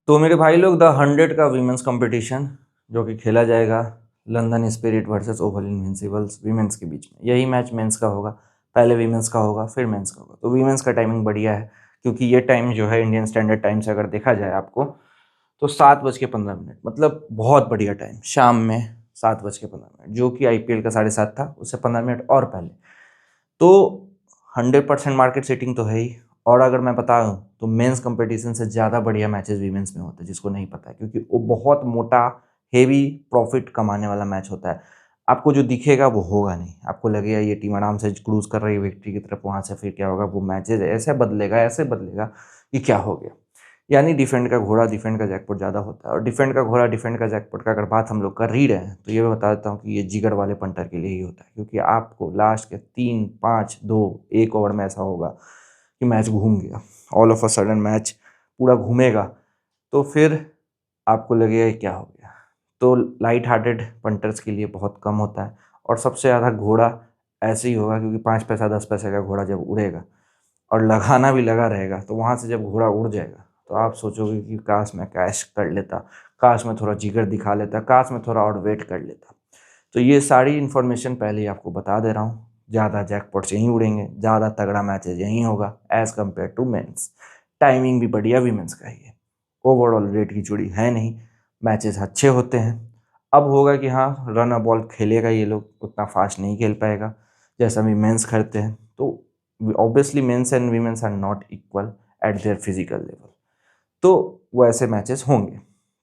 तो मेरे भाई लोग, द 100 का वीमेंस कंपटीशन जो कि खेला जाएगा London spirit versus Oval Invincibles women's के बीच में। यही मैच मेंस का होगा, पहले वीमेंस का होगा फिर मेंस का होगा। तो वीमेंस का टाइमिंग बढ़िया है क्योंकि ये टाइम जो है इंडियन स्टैंडर्ड टाइम से अगर देखा जाए आपको तो 7:15, मतलब बहुत बढ़िया टाइम, शाम में 7:15, जो कि IPL का 7:30 था, उससे 15 मिनट और पहले। तो 100% मार्केट सेटिंग तो है ही। और अगर मैं बताऊं तो मेंस कंपटीशन से ज़्यादा बढ़िया मैचेस वीमेंस में होते हैं, जिसको नहीं पता है, क्योंकि वो बहुत मोटा हेवी प्रॉफिट कमाने वाला मैच होता है। आपको जो दिखेगा वो होगा नहीं, आपको लगेगा ये टीम आराम से क्रूज कर रही है विक्ट्री की तरफ, वहाँ से फिर क्या होगा, वो मैचेज ऐसे बदलेगा कि क्या हो गया। यानी डिफेंड का घोड़ा डिफेंड का जैकपॉट ज़्यादा होता है। और डिफेंड का घोड़ा डिफेंड का जैकपॉट का अगर बात हम लोग कर ही रहे हैं तो ये मैं बता देता हूँ कि ये जिगर वाले पंटर के लिए ही होता है, क्योंकि आपको लास्ट के 3, 5, 2, 1 ओवर में ऐसा होगा कि मैच घूम गया, all of a sudden match पूरा घूमेगा, तो फिर आपको लगेगा क्या हो गया। तो लाइट हार्टेड पंटर्स के लिए बहुत कम होता है। और सबसे ज़्यादा घोड़ा ऐसे ही होगा क्योंकि 5 पैसा 10 पैसे का घोड़ा जब उड़ेगा और लगाना भी लगा रहेगा, तो वहाँ से जब घोड़ा उड़ जाएगा तो आप सोचोगे कि काश मैं कैश कर लेता, काश मैं थोड़ा जिगर दिखा लेता, काश मैं थोड़ा और वेट कर लेता। तो ये सारी इन्फॉर्मेशन पहले ही आपको बता दे रहा हूँ। ज़्यादा जैकपॉट्स यहीं उड़ेंगे, ज़्यादा तगड़ा मैचेज यहीं होगा as compare to men's. Timing भी बढ़िया वीमेंस का ही है। ओवरऑल रेट की चूड़ी है नहीं, मैचेस अच्छे होते हैं। अब होगा कि हाँ, रन अ बॉल खेलेगा ये लोग, उतना फास्ट नहीं खेल पाएगा जैसा भी मेंस करते हैं। तो obviously men's and women's are not equal at their physical level, तो वो ऐसे मैचेस होंगे।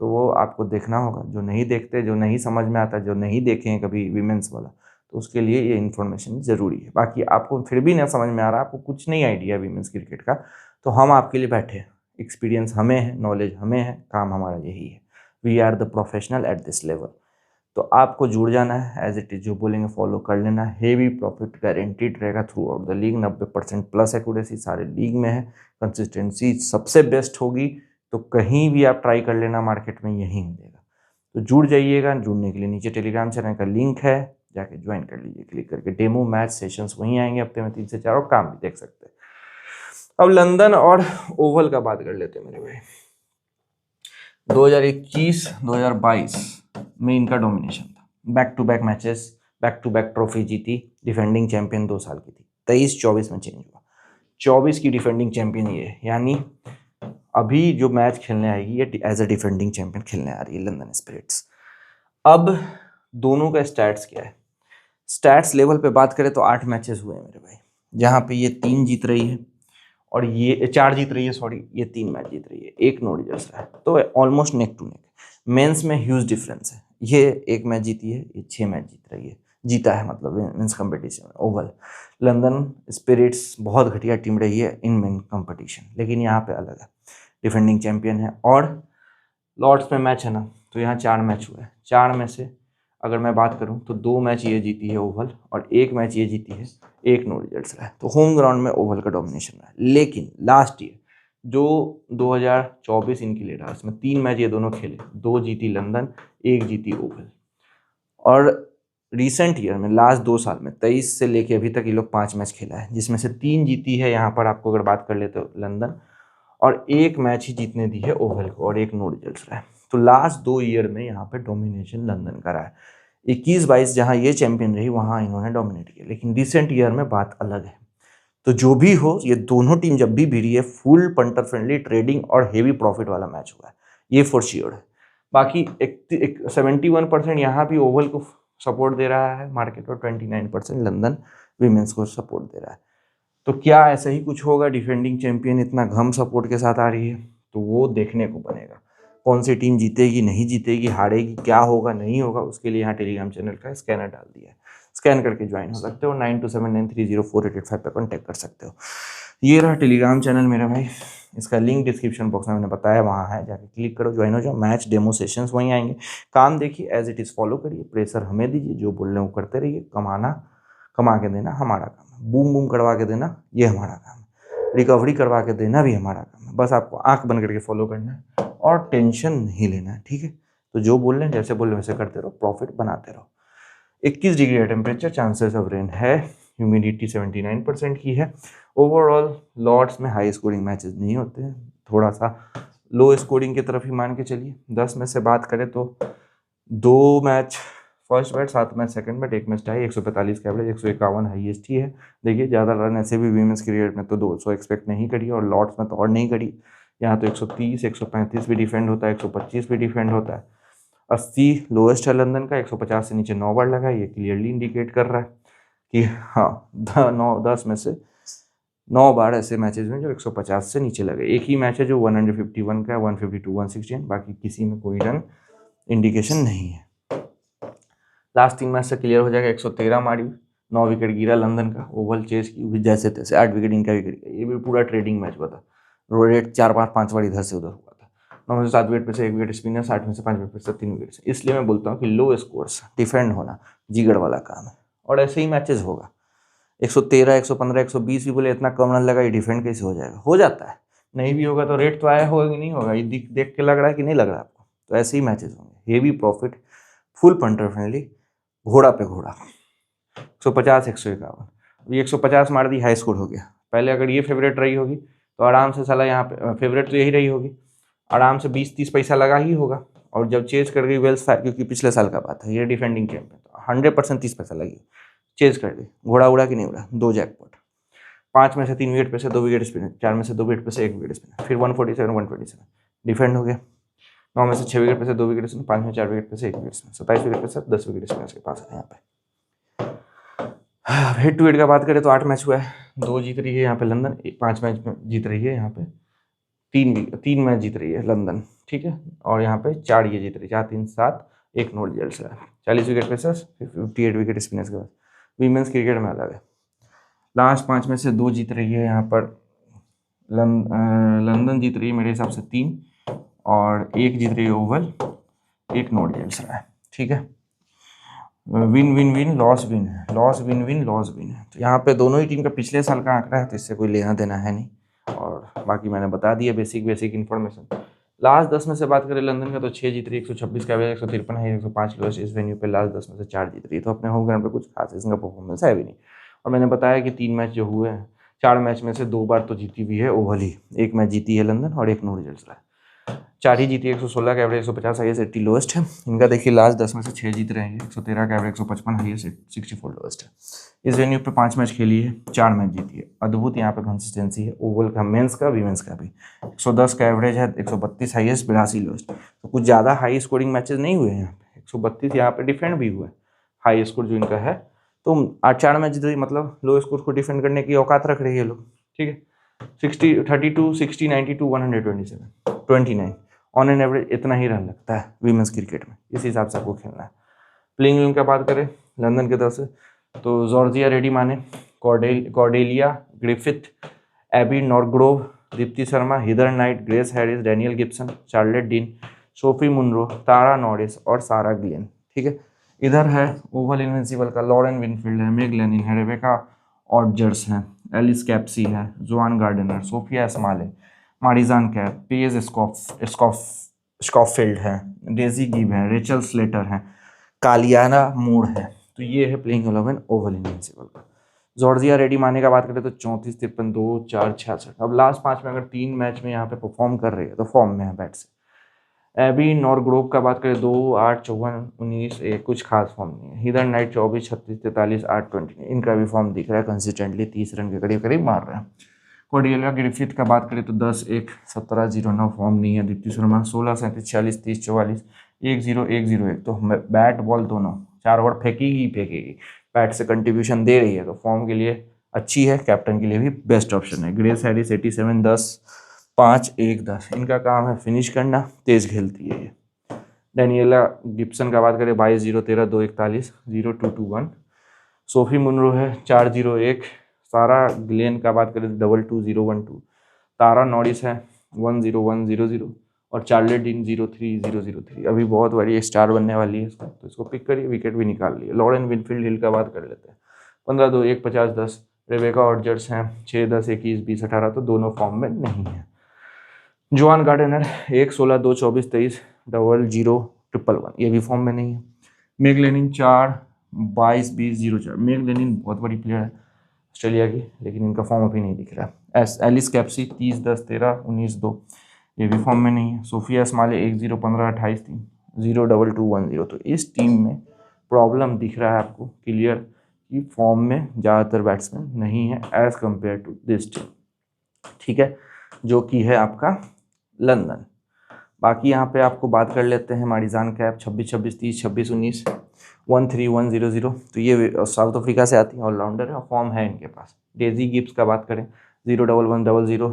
तो वो आपको देखना होगा, जो नहीं देखते, जो नहीं समझ में आता, जो नहीं देखे हैं कभी वीमेंस वाला, तो उसके लिए ये इन्फॉर्मेशन ज़रूरी है। बाकी आपको फिर भी ना समझ में आ रहा, आपको कुछ नहीं आइडिया वीमेंस क्रिकेट का, तो हम आपके लिए बैठे हैं। एक्सपीरियंस हमें है, नॉलेज हमें है, काम हमारा यही है। We are the professional at this level. तो आपको जुड़ जाना है, एज इट इज़ जो बोलेंगे फॉलो कर लेना। हेवी प्रॉफिट गारंटीड रहेगा through out the league, 90% plus accuracy सारे लीग में है। कंसिस्टेंसी सबसे बेस्ट होगी, तो कहीं भी आप ट्राई कर लेना, मार्केट में यही मिलेगा। तो जुड़ जाइएगा। जुड़ने के लिए नीचे टेलीग्राम चैनल का लिंक है, जाके ज्वाइन कर लीजिए क्लिक करके। डेमो मैच सेशंस वहीं आएंगे हफ्ते में 3 से 4, और काम भी देख सकते हैं। अब लंदन और ओवल का बात कर लेते हैं मेरे भाई। 2021-2022 में इनका डोमिनेशन था, back to back matches, back to back trophy जीती। डिफेंडिंग चैंपियन 2 साल की थी, 23-24 में चेंज हुआ, 24 की डिफेंडिंग चैंपियन ये, यानी अभी जो मैच खेलने आएगी ये एज अ डिफेंडिंग चैंपियन खेलने आ रही है लंदन स्पिरिट्स। अब दोनों का स्टैट्स क्या है, स्टैट्स लेवल पे बात करें तो 8 मैचेस हुए हैं मेरे भाई, जहाँ पे ये 3 जीत रही है और ये 4 जीत रही है, सॉरी, ये 3 मैच जीत रही है, 1 नो रिजल्ट रहा है, तो almost neck to neck. Men's में ह्यूज डिफरेंस है, ये 1 मैच जीती है, ये 6 मैच जीत रही है, जीता है मतलब मेंस कंपटीशन में ओवल। लंदन स्पिरिट्स बहुत घटिया टीम रही है इन मेन कंपटीशन, लेकिन यहाँ पे अलग है, डिफेंडिंग चैंपियन है। और लॉर्ड्स में मैच है ना, तो यहाँ 4 मैच हुए हैं, 4 में से अगर मैं बात करूँ तो 2 मैच ये जीती है ओवल और 1 मैच ये जीती है, 1 नो रिजल्ट्स रहा है। तो होम ग्राउंड में ओवल का डोमिनेशन रहा है। लेकिन लास्ट ईयर जो 2024 इनके लिए रहा, इसमें 3 मैच ये दोनों खेले, 2 जीती लंदन, 1 जीती ओवल। और रिसेंट ईयर में लास्ट 2 साल में 23 से लेके अभी तक ये लोग 5 मैच खेला है, जिसमें से 3 जीती है यहाँ पर आपको अगर बात कर ले तो लंदन, और 1 मैच ही जीतने दी है ओवल को और 1 नो रिजल्ट्स रहा है। तो लास्ट 2 ईयर में यहाँ पे डोमिनेशन लंदन का रहा है। 21-22 जहाँ ये चैंपियन रही वहाँ इन्होंने डोमिनेट किया, लेकिन रिसेंट ईयर में बात अलग है। तो जो भी हो, ये दोनों टीम जब भी भिड़ी है, फुल पंटर फ्रेंडली ट्रेडिंग और हेवी प्रॉफिट वाला मैच हुआ है, ये फॉर श्योर है। बाकी 71% यहाँ भी ओवल को सपोर्ट दे रहा है मार्केट, और 29% लंदन वीमेंस को सपोर्ट दे रहा है। तो क्या ऐसा ही कुछ होगा, डिफेंडिंग चैंपियन इतना घम सपोर्ट के साथ आ रही है, तो वो देखने को बनेगा कौन सी टीम जीतेगी, नहीं जीतेगी, हारेगी, क्या होगा, नहीं होगा। उसके लिए यहाँ टेलीग्राम चैनल का स्कैनर डाल दिया है, स्कैन करके ज्वाइन हो सकते हो, 9279304885 पे कॉन्टैक्ट कर सकते हो। ये रहा टेलीग्राम चैनल मेरा भाई, इसका लिंक डिस्क्रिप्शन बॉक्स में मैंने बताया, वहाँ है, जाके क्लिक करो, ज्वाइन हो जाओ। मैच डेमो सेशंस वहीं आएंगे, काम देखिए, एज इट इज़ फॉलो करिए, प्रेशर हमें दीजिए, जो बोल रहे हैं वो करते रहिए। कमा के देना हमारा काम है, बूम बूम करवा के देना ये हमारा काम है, रिकवरी करवा के देना भी हमारा काम है। बस आपको आंख बंद करके फॉलो करना है और टेंशन नहीं लेना है, ठीक है। तो जो बोल रहे हैं, जैसे बोल रहे हैं वैसे करते रहो, प्रॉफिट बनाते रहो। 21 डिग्री है टेम्परेचर, चांसेस ऑफ रेन है, ह्यूमिडिटी 79% की है। ओवरऑल लॉर्ड्स में हाई स्कोरिंग मैचेस नहीं होते हैं, थोड़ा सा लो स्कोरिंग की तरफ ही मान के चलिए। 10 में से बात करें तो 2 match first bat, 7 match second bat, 1 match tie, 145 का एवरेज, 151 हाईएस्ट ही है। देखिए ज़्यादा रन ऐसे भी वीमेंस क्रिकेट में तो 200 एक्सपेक्ट नहीं करी और लॉर्ड्स में तो और नहीं करी। यहाँ तो 130, 135 भी डिफेंड होता है, 125 भी डिफेंड होता है। 80 लोएस्ट है लंदन का, 150 से नीचे 9 बार लगा। ये क्लियरली इंडिकेट कर रहा है कि हाँ 10 में से 9 बार ऐसे मैचेस में जो 150 से नीचे लगे। एक ही मैच है जो 151 का है, 152, 116, बाकी किसी में कोई रन इंडिकेशन नहीं है। लास्ट 3 मैच से क्लियर हो जाएगा। 113 मारी, 9 विकेट गिरा लंदन का, ओवल चेज की जैसे तैसे, 8 विकेट इनका विकेट गया। ये भी पूरा ट्रेडिंग मैच हुआ था, रेट 4-5 बार इधर से उधर हुआ था। 9 में से 7 विकेट पे से 1 विकेट स्पिनर, 60 में से 5 विकेट पे से 3 विकेट। इसलिए मैं बोलता हूँ कि लो स्कोर्स डिफेंड होना जिगड़ वाला काम है और ऐसे ही मैचेस होगा। 113, 115, 120 भी बोले इतना कम रन लगा, ये डिफेंड कैसे हो जाएगा? हो जाता है। नहीं भी होगा तो रेट तो आया होगा कि नहीं होगा, ये देख के लग रहा है कि नहीं लग रहा आपको? तो ऐसे ही मैचेस होंगे। Heavy profit, full punter friendly, घोड़ा पे घोड़ा। 150, 151, ये 150 मार दी, हाई स्कोर हो गया। पहले अगर ये फेवरेट रही होगी तो आराम से साला यहाँ पे फेवरेट तो यही रही होगी, आराम से 20-30 पैसा लगा ही होगा। और जब चेज कर गई वेल्स फार्गो, क्योंकि पिछले साल का बात है, ये डिफेंडिंग चैंपियन, तो 100% 30 पैसा लगी, चेज कर गई। घोड़ा उड़ा कि नहीं उड़ा? 2 जैकपॉट। 5 में से 3 विकेट पे से 2 विकेट स्पिनर, 4 में से 2 विकेट पे से 1 विकेट स्पिनर, फिर 147, 127 डिफेंड हो गया। 9 में से 6 विकेट पे से 2 विकेट स्पिनर, 5 में 4 विकेट पे से 1 विकेट स्पिनर, 27 विकेट पे से 10 विकेट स्पिनर के पास है यहाँ पे। हेड टू हेड का बात करें तो 8 मैच हुआ है, 2 जीत रही है यहाँ पे लंदन, 5 मैच जीत रही है यहाँ पे, 3 मैच जीत रही है लंदन, ठीक है। और यहाँ पे 4 ये जीत रही है, 4, 3, 7, 1 नोट जेल्स है। 40 विकेट पेसर्स, 58 विकेट स्पिनर्स के बाद। वीमेंस क्रिकेट में अलग है। लास्ट 5 में से 2 जीत रही है यहाँ पर लंदन जीत रही है मेरे हिसाब से 3, और 1 जीत रही है ओवल, 1 नोट जेल्स रहा है, ठीक है। Win win win loss win है, loss win win loss win है। तो यहाँ पे दोनों ही टीम का पिछले साल का आंकड़ा है, तो इससे कोई लेना देना है नहीं। और बाकी मैंने बता दिया बेसिक इन्फॉर्मेशन। लास्ट 10 में से बात करें लंदन का तो 6 जीत रही है, 126 का एवरेज, 153 है, 105 लोएस्ट। इस वेन्यू पे लास्ट 10 में से 4 जीत रही है, तो अपने होम ग्राउंड पे कुछ खास इसका परफॉर्मेंस है भी नहीं। और मैंने बताया कि 3 मैच जो हुए हैं, 4 मैच में से 2 बार तो जीती भी है ओवल ही, 1 मैच जीती है लंदन और 1 नो रिजल्ट रहा है। 4 ही जीती है, 116 का एवरेज, 150 हाईएस्ट, 80 लोएस्ट है। इनका देखिए लास्ट 10 में से 6 जीत रहे हैं, 113 का एवरेज, 155 हाईएस्ट, 64 लोएस्ट है। इस वेन्यू पे 5 मैच खेली है, 4 मैच जीती है। अद्भुत यहाँ पे कंसिस्टेंसी है ओवल का, मेंस का, वीमेंस का भी। 110 का एवरेज है, 132 हाईएस्ट, 82 लोएस्ट। तो कुछ ज़्यादा हाई स्कोरिंग मैचेस नहीं हुए हैं यहाँ पे। 132 यहाँ पे डिफेंड भी हुआ है, हाई स्कोर जो इनका है। तो 8-4 मैच जीत रही, मतलब लो स्कोर को डिफेंड करने की औकात रख रही है लोग, ठीक है। 60, 32, 60, 92, 127, 29 ऑन एन एवरेज इतना ही रन लगता है वीमेंस क्रिकेट में। इस हिसाब से आपको खेलना है। प्लेइंग इलेवन का बात करें लंदन की तरफ से तो Georgia Redmayne, Cordelia Griffith, Abi Norgrove, Deepti Sharma, Heather Knight, Grace Harris, Danielle Gibson, Charlotte Dean, Sophie Munro, Tara Norris और सारा ग्लेन, ठीक है। इधर है ओवल इनविंसिबल का लॉरेन विनफील्ड है, मेग लेनिन है, रेबेका ऑडजर्स है, एलिस कैप्सी है, Joanne Gardner, Sophia Smale, Marizanne Kapp, Paige Scholfield है, डेजी गिब है, रेचल स्लेटर है, कालियाना मूड है। तो ये है प्लेइंग 11 ओवल इनविंसिबल का। जॉर्जिया रेडी माने का बात करें तो 34, 53, 2, 4, 66। अब लास्ट 5 में अगर 3 मैच में यहाँ पे परफॉर्म कर रही है तो फॉर्म में है बैट से। एबी नॉर्ग्रोव का बात करें 2, 8, 54, 19, 1, कुछ खास फॉर्म नहीं है। हिदर नाइट 24, 36, 43, 8, 20, इनका भी फॉर्म दिख रहा है कंसिस्टेंटली 30 रन के करीब करीब मार रहे हैं। कॉर्डेलिया ग्रिफिथ का बात करें तो 10, 1, 17, 0, 9 फॉर्म नहीं है। दीप्ति शर्मा 16, 37, 46, 30, 44, 1, 0, 1, 0, 1। तो बैट बॉल दोनों 4 ओवर फेंकेगी ही फेंकेगी, बैट से कंट्रीब्यूशन दे रही है, तो फॉर्म के लिए अच्छी है, कैप्टन के लिए भी बेस्ट ऑप्शन है। ग्रेस हैरिस 87, 10, 5, 1, 10, इनका काम है फिनिश करना, तेज खेलती है ये। डैनियला गिब्सन का बात करें 22, 0, 13, 2, 41, 0, 2, 2, 1। सोफी मुनरो है 4, 0, 1। सारा ग्लेन का बात करें तो 22, 0, 1, 2। तारा नॉरिस है 1, 0, 1, 0, 0। और चार्लेट डीन 0, 3, 0, 0, 3। अभी बहुत बड़ी स्टार बनने वाली है इसका, तो इसको पिक करिए, विकेट भी निकाल लिए। लॉरेन विनफील्ड हिल का बात कर लेते हैं, 15, 2, 1, 50, 10। रेबेका ऑडजर्स हैं 6, 10, 21, 20, 18, तो दोनों फॉर्म में नहीं है। जोआन गार्डनर 1, 16, 2, 24, 23, 00, 0, 111, ये भी फॉर्म में नहीं है। Meg Lenin 4, 22, 20, 0, 4। मेग लेनिन बहुत बड़ी प्लेयर है ऑस्ट्रेलिया की, लेकिन इनका फॉर्म अभी नहीं दिख रहा है। Alice Capsey 30, 10, 13, 19, 2। ये भी फॉर्म में नहीं है। सोफिया स्माले 1-0 15-28 3 0-2-2-1-0। तो इस टीम में प्रॉब्लम दिख रहा है आपको क्लियर कि फॉर्म में ज़्यादातर बैट्समैन नहीं है as compare to this team, ठीक है, जो कि है आपका लंदन। बाकी यहाँ पे आपको बात कर लेते हैं मारिजान कैप 26-26 30 26-19 13-1-0-0। तो ये साउथ अफ्रीका से आती है, ऑलराउंडर है और फॉर्म है इनके पास। डेजी गिब्स का बात करें 0-1-1-0।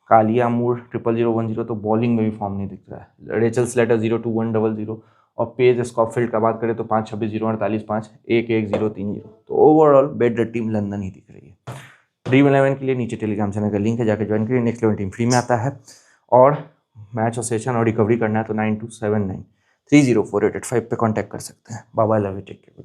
कालिया मूर 0-0-1-0। तो बॉलिंग में भी फॉर्म नहीं दिख रहा है। Rachel Slater 0-2-1-0-0। और पेज स्कॉफील्ड का बात करें तो 5-26-0-48-5 1-1-0-3-0। तो ओवरऑल बेटर टीम लंदन ही दिख रही है। ड्रीम 11 के लिए नीचे टेलीग्राम चैनल का लिंक है, जाकर ज्वाइन करिए। नेक्स्ट 11 टीम फ्री में आता है और मैच और सेशन और रिकवरी करना है तो 9279 304885 पे कांटेक्ट कर सकते हैं। Bye bye, love you, take care.